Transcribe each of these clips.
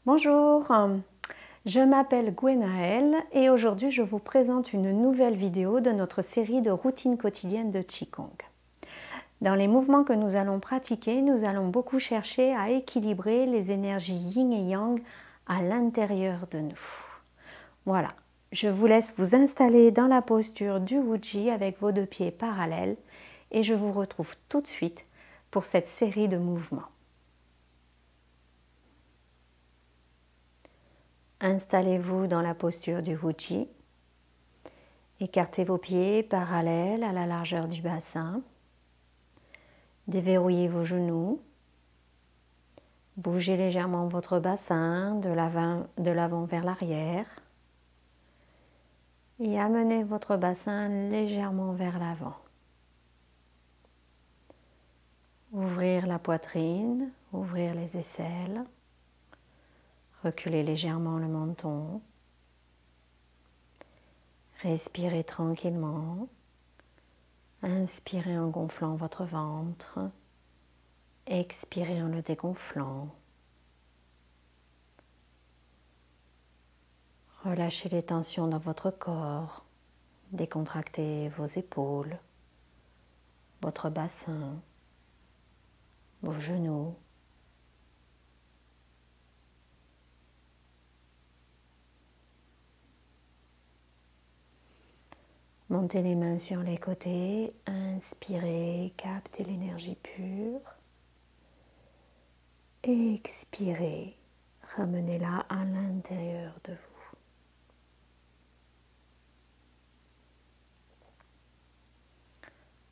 Bonjour, je m'appelle Gwenaëlle et aujourd'hui je vous présente une nouvelle vidéo de notre série de routines quotidiennes de Qigong. Dans les mouvements que nous allons pratiquer, nous allons beaucoup chercher à équilibrer les énergies yin et yang à l'intérieur de nous. Voilà, je vous laisse vous installer dans la posture du Wuji avec vos deux pieds parallèles et je vous retrouve tout de suite pour cette série de mouvements. Installez-vous dans la posture du Wuji. Écartez vos pieds parallèles à la largeur du bassin. Déverrouillez vos genoux. Bougez légèrement votre bassin de l'avant vers l'arrière. Et amenez votre bassin légèrement vers l'avant. Ouvrir la poitrine, ouvrir les aisselles. Reculez légèrement le menton. Respirez tranquillement. Inspirez en gonflant votre ventre. Expirez en le dégonflant. Relâchez les tensions dans votre corps. Décontractez vos épaules, votre bassin, vos genoux. Montez les mains sur les côtés, inspirez, captez l'énergie pure. Expirez, ramenez-la à l'intérieur de vous.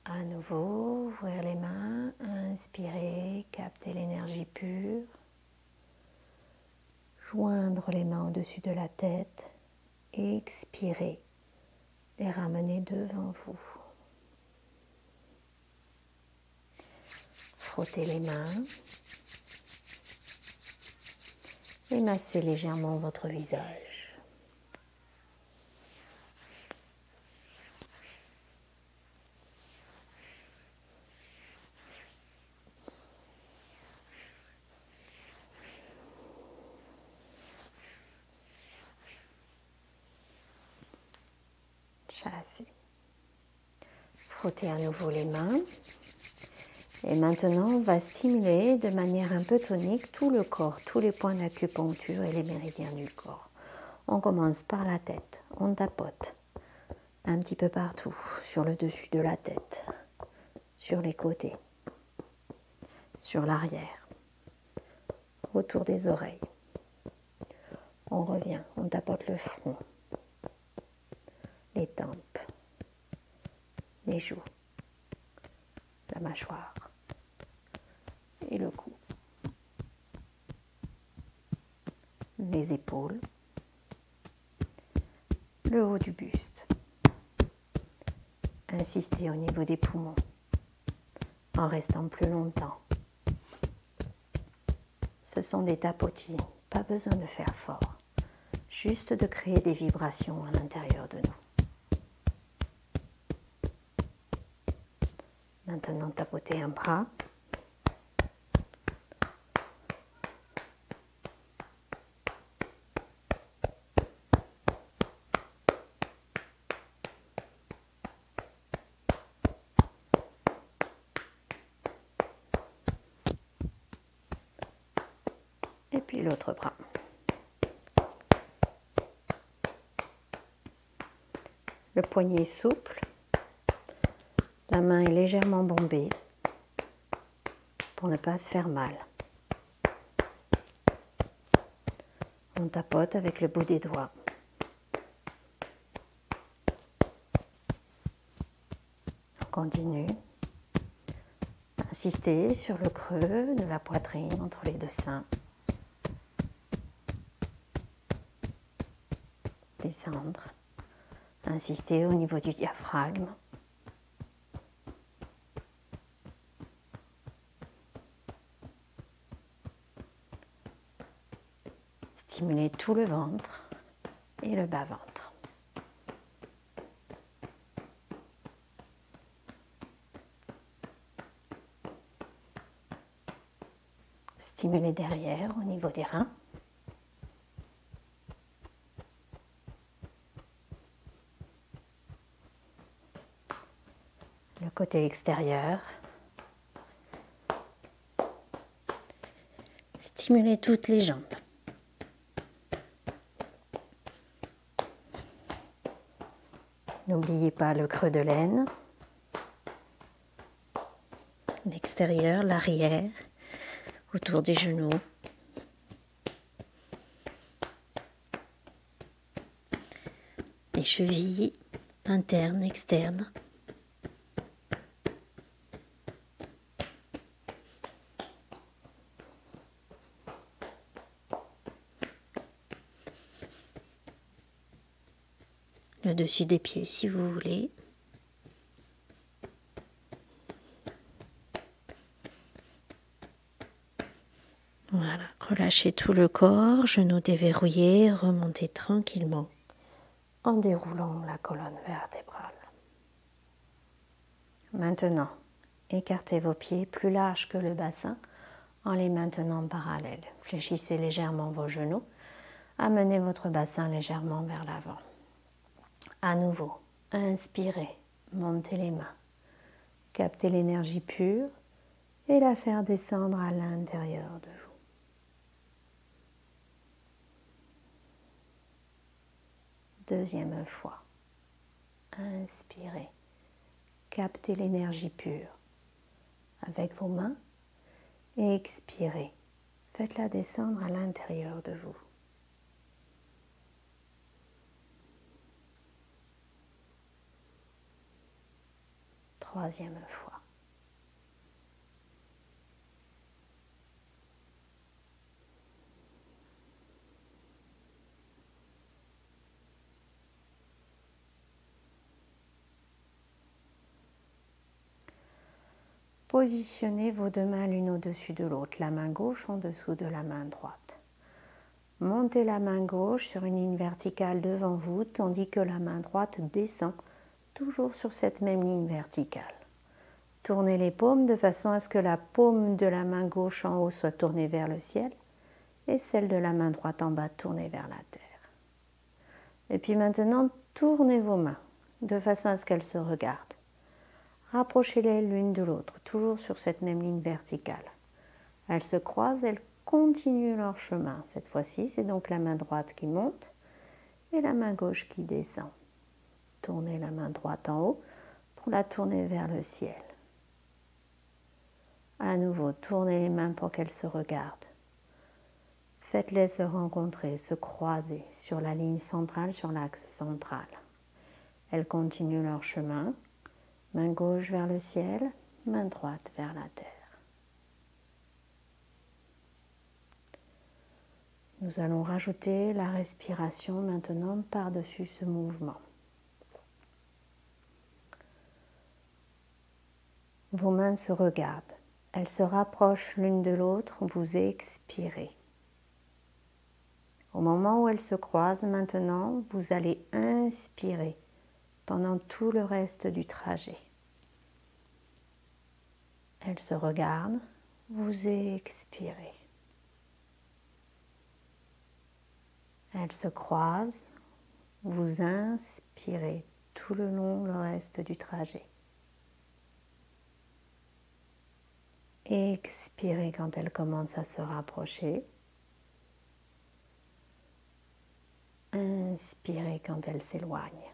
À nouveau, ouvrir les mains, inspirez, captez l'énergie pure. Joindre les mains au-dessus de la tête, expirez. Les ramener devant vous. Frottez les mains et massez légèrement votre visage. Chassez. Frottez à nouveau les mains. Et maintenant, on va stimuler de manière un peu tonique tout le corps, tous les points d'acupuncture et les méridiens du corps. On commence par la tête. On tapote un petit peu partout, sur le dessus de la tête, sur les côtés, sur l'arrière, autour des oreilles. On revient, on tapote le front, les tempes, les joues, la mâchoire et le cou, les épaules, le haut du buste. Insistez au niveau des poumons en restant plus longtemps. Ce sont des tapotis, pas besoin de faire fort, juste de créer des vibrations à l'intérieur de nous. Maintenant, tapotez un bras. Et puis l'autre bras. Le poignet est souple. La main est légèrement bombée pour ne pas se faire mal. On tapote avec le bout des doigts. On continue. Insistez sur le creux de la poitrine entre les deux seins. Descendre. Insistez au niveau du diaphragme. Stimulez tout le ventre et le bas-ventre. Stimulez derrière au niveau des reins. côté extérieur. Stimulez toutes les jambes. N'oubliez pas le creux de l'aine, l'extérieur, l'arrière, autour des genoux. Les chevilles internes, externes. Le dessus des pieds si vous voulez. Voilà, relâchez tout le corps, genoux déverrouillés, remontez tranquillement en déroulant la colonne vertébrale. Maintenant, écartez vos pieds plus larges que le bassin en les maintenant parallèles. Fléchissez légèrement vos genoux, amenez votre bassin légèrement vers l'avant. À nouveau, inspirez, montez les mains, captez l'énergie pure et la faire descendre à l'intérieur de vous. Deuxième fois, inspirez, captez l'énergie pure avec vos mains et expirez, faites-la descendre à l'intérieur de vous. Troisième fois. Positionnez vos deux mains l'une au-dessus de l'autre, la main gauche en dessous de la main droite. Montez la main gauche sur une ligne verticale devant vous, tandis que la main droite descend, toujours sur cette même ligne verticale. Tournez les paumes de façon à ce que la paume de la main gauche en haut soit tournée vers le ciel et celle de la main droite en bas tournée vers la terre. Et puis maintenant, tournez vos mains de façon à ce qu'elles se regardent. Rapprochez-les l'une de l'autre, toujours sur cette même ligne verticale. Elles se croisent, elles continuent leur chemin. Cette fois-ci, c'est donc la main droite qui monte et la main gauche qui descend. Tournez la main droite en haut pour la tourner vers le ciel. À nouveau, tournez les mains pour qu'elles se regardent. Faites-les se rencontrer, se croiser sur la ligne centrale, sur l'axe central. Elles continuent leur chemin. Main gauche vers le ciel, main droite vers la terre. Nous allons rajouter la respiration maintenant par-dessus ce mouvement. Vos mains se regardent, elles se rapprochent l'une de l'autre, vous expirez. Au moment où elles se croisent maintenant, vous allez inspirer pendant tout le reste du trajet. Elles se regardent, vous expirez. Elles se croisent, vous inspirez tout le long le reste du trajet. Expirez quand elles commencent à se rapprocher. Inspirez quand elles s'éloignent.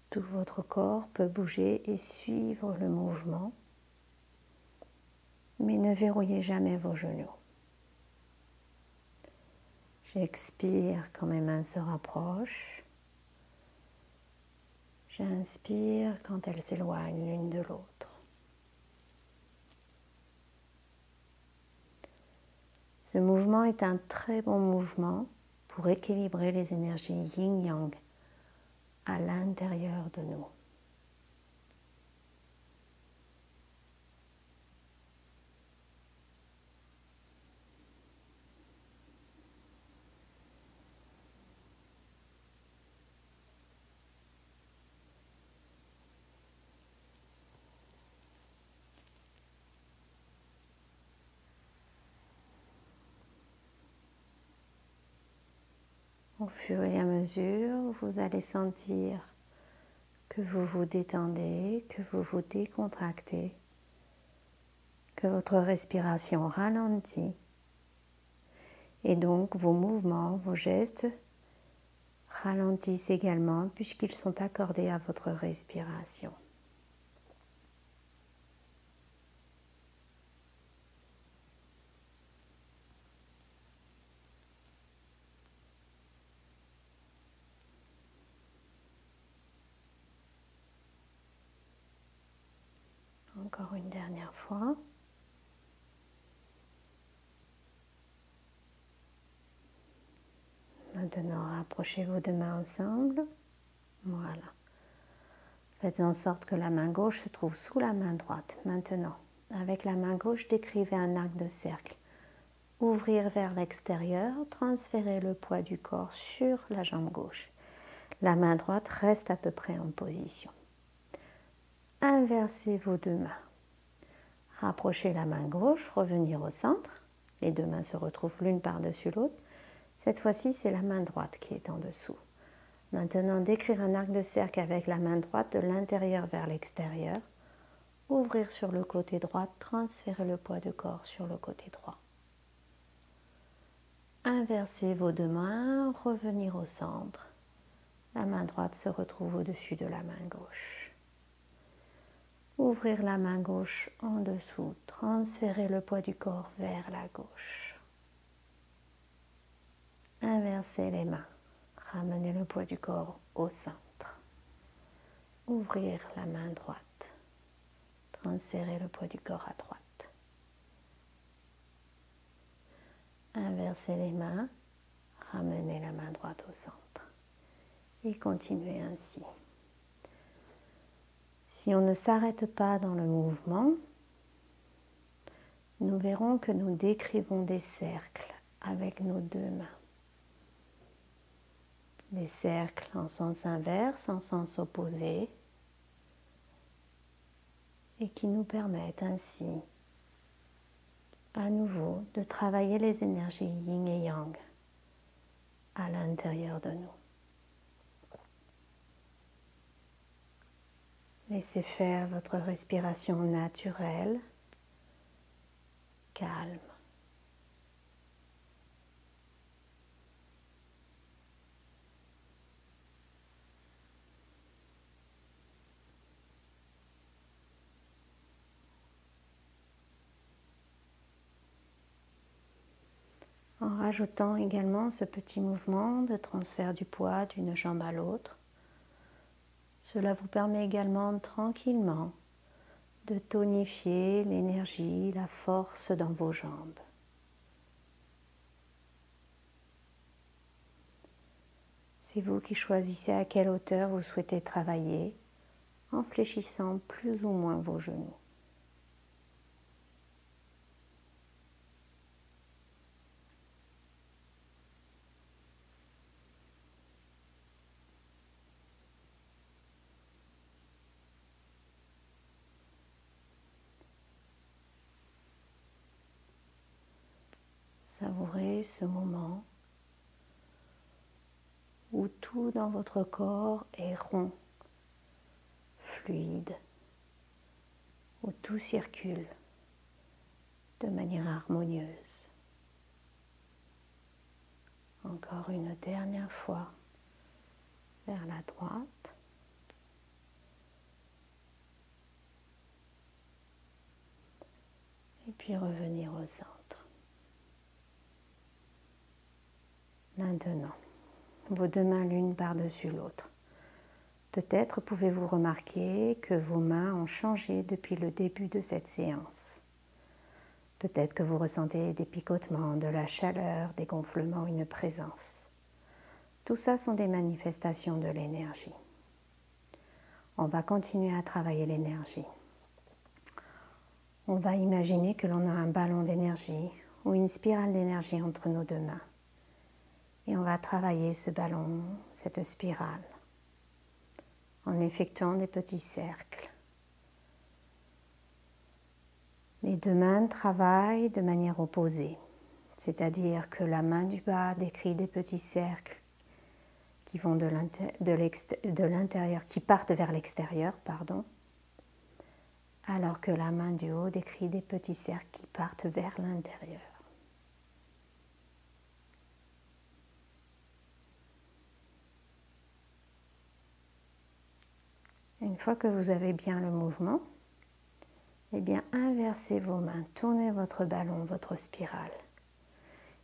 Tout votre corps peut bouger et suivre le mouvement, mais ne verrouillez jamais vos genoux. J'expire quand mes mains se rapprochent. J'inspire quand elles s'éloignent l'une de l'autre. Ce mouvement est un très bon mouvement pour équilibrer les énergies yin-yang à l'intérieur de nous. Au fur et à mesure, vous allez sentir que vous vous détendez, que vous vous décontractez, que votre respiration ralentit et donc vos mouvements, vos gestes ralentissent également puisqu'ils sont accordés à votre respiration. Encore une dernière fois. Maintenant, rapprochez vos deux mains ensemble. Voilà. Faites en sorte que la main gauche se trouve sous la main droite. Maintenant, avec la main gauche, décrivez un arc de cercle. Ouvrir vers l'extérieur, transférez le poids du corps sur la jambe gauche. La main droite reste à peu près en position. Inversez vos deux mains. Rapprochez la main gauche, revenir au centre. Les deux mains se retrouvent l'une par-dessus l'autre. Cette fois-ci, c'est la main droite qui est en dessous. Maintenant, décrire un arc de cercle avec la main droite de l'intérieur vers l'extérieur. Ouvrir sur le côté droit, transférer le poids du corps sur le côté droit. Inversez vos deux mains, revenir au centre. La main droite se retrouve au-dessus de la main gauche. Ouvrir la main gauche en dessous, transférer le poids du corps vers la gauche. Inversez les mains, ramenez le poids du corps au centre. Ouvrir la main droite, transférer le poids du corps à droite. Inversez les mains, ramenez la main droite au centre. Et continuez ainsi. Si on ne s'arrête pas dans le mouvement, nous verrons que nous décrivons des cercles avec nos deux mains. Des cercles en sens inverse, en sens opposé, et qui nous permettent ainsi, à nouveau, de travailler les énergies yin et yang à l'intérieur de nous. Laissez faire votre respiration naturelle, calme. En rajoutant également ce petit mouvement de transfert du poids d'une jambe à l'autre, cela vous permet également tranquillement de tonifier l'énergie, la force dans vos jambes. C'est vous qui choisissez à quelle hauteur vous souhaitez travailler en fléchissant plus ou moins vos genoux. Savourez ce moment où tout dans votre corps est rond, fluide, où tout circule de manière harmonieuse. Encore une dernière fois vers la droite. Et puis revenir au centre. Maintenant, vos deux mains l'une par-dessus l'autre. Peut-être pouvez-vous remarquer que vos mains ont changé depuis le début de cette séance. Peut-être que vous ressentez des picotements, de la chaleur, des gonflements, une présence. Tout ça sont des manifestations de l'énergie. On va continuer à travailler l'énergie. On va imaginer que l'on a un ballon d'énergie ou une spirale d'énergie entre nos deux mains. Et on va travailler ce ballon, cette spirale, en effectuant des petits cercles. Les deux mains travaillent de manière opposée, c'est-à-dire que la main du bas décrit des petits cercles qui vont de l'intérieur, qui partent vers l'extérieur, pardon, alors que la main du haut décrit des petits cercles qui partent vers l'intérieur. Une fois que vous avez bien le mouvement, eh bien inversez vos mains, tournez votre ballon, votre spirale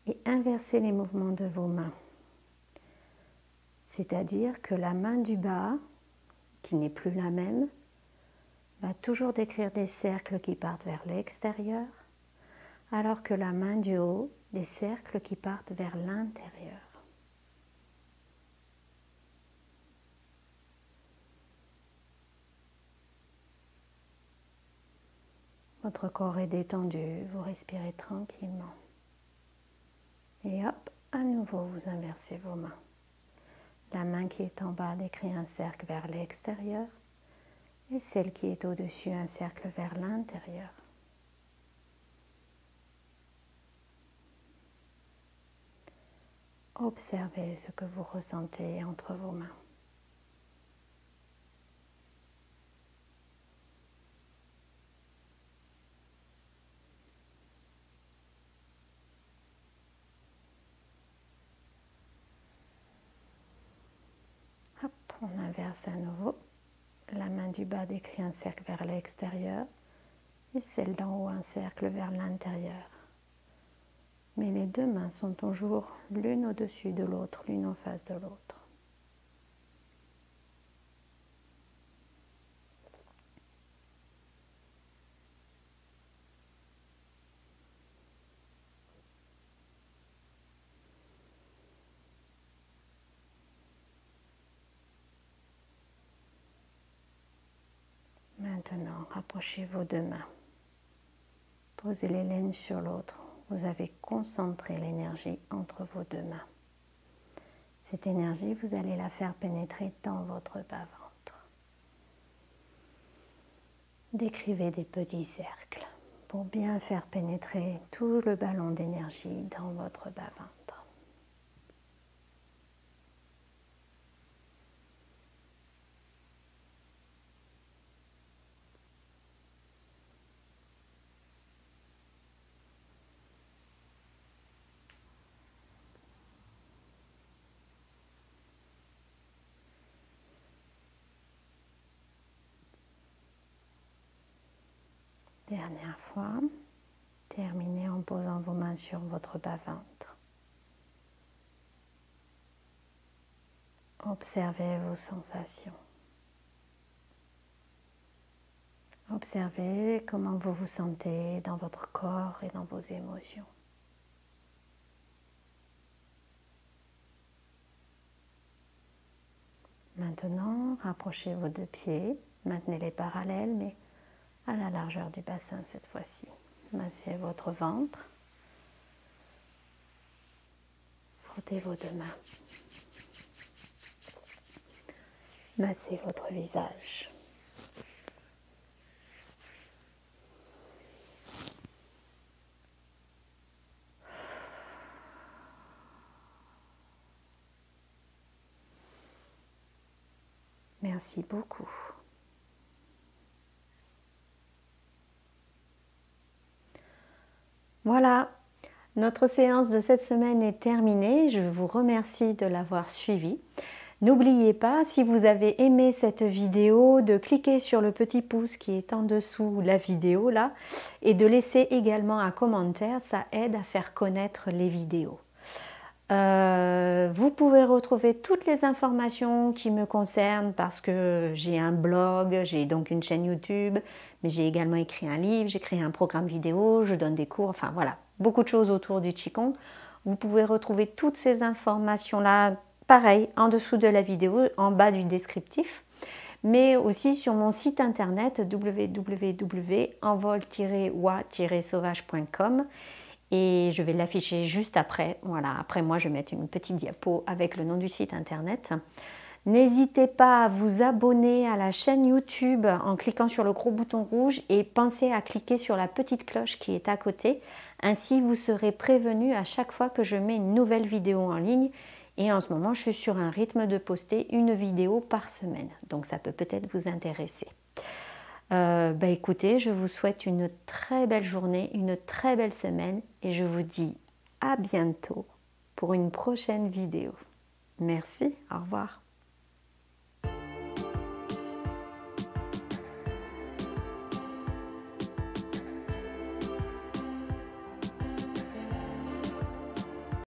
et inversez les mouvements de vos mains. C'est-à-dire que la main du bas, qui n'est plus la même, va toujours décrire des cercles qui partent vers l'extérieur, alors que la main du haut, des cercles qui partent vers l'intérieur. Votre corps est détendu, vous respirez tranquillement. Et hop, à nouveau, vous inversez vos mains. La main qui est en bas décrit un cercle vers l'extérieur et celle qui est au-dessus un cercle vers l'intérieur. Observez ce que vous ressentez entre vos mains. Hop, on inverse à nouveau. La main du bas décrit un cercle vers l'extérieur et celle d'en haut un cercle vers l'intérieur. Mais les deux mains sont toujours l'une au-dessus de l'autre, l'une en face de l'autre. Maintenant, rapprochez vos deux mains. Posez-les l'une sur l'autre. Vous avez concentré l'énergie entre vos deux mains. Cette énergie, vous allez la faire pénétrer dans votre bas-ventre. Décrivez des petits cercles pour bien faire pénétrer tout le ballon d'énergie dans votre bas-ventre. Dernière fois, terminez en posant vos mains sur votre bas-ventre. Observez vos sensations. Observez comment vous vous sentez dans votre corps et dans vos émotions. Maintenant, rapprochez vos deux pieds, maintenez-les parallèles, mais à la largeur du bassin cette fois-ci. Massez votre ventre. Frottez vos deux mains. Massez votre visage. Merci beaucoup. Voilà, notre séance de cette semaine est terminée. Je vous remercie de l'avoir suivie. N'oubliez pas, si vous avez aimé cette vidéo, de cliquer sur le petit pouce qui est en dessous la vidéo là et de laisser également un commentaire, ça aide à faire connaître les vidéos. Vous pouvez retrouver toutes les informations qui me concernent parce que j'ai un blog, j'ai donc une chaîne YouTube, mais j'ai également écrit un livre, j'ai créé un programme vidéo, je donne des cours, enfin voilà, beaucoup de choses autour du Qigong. Vous pouvez retrouver toutes ces informations-là, pareil, en dessous de la vidéo, en bas du descriptif, mais aussi sur mon site internet www.envol-wa-sauvage.com. Et je vais l'afficher juste après. Voilà, après moi je vais mettre une petite diapo avec le nom du site internet. N'hésitez pas à vous abonner à la chaîne YouTube en cliquant sur le gros bouton rouge et pensez à cliquer sur la petite cloche qui est à côté. Ainsi vous serez prévenu à chaque fois que je mets une nouvelle vidéo en ligne Et en ce moment, je suis sur un rythme de poster une vidéo par semaine. Donc ça peut peut-être vous intéresser. Écoutez, je vous souhaite une très belle journée, une très belle semaine et je vous dis à bientôt pour une prochaine vidéo. Merci, au revoir.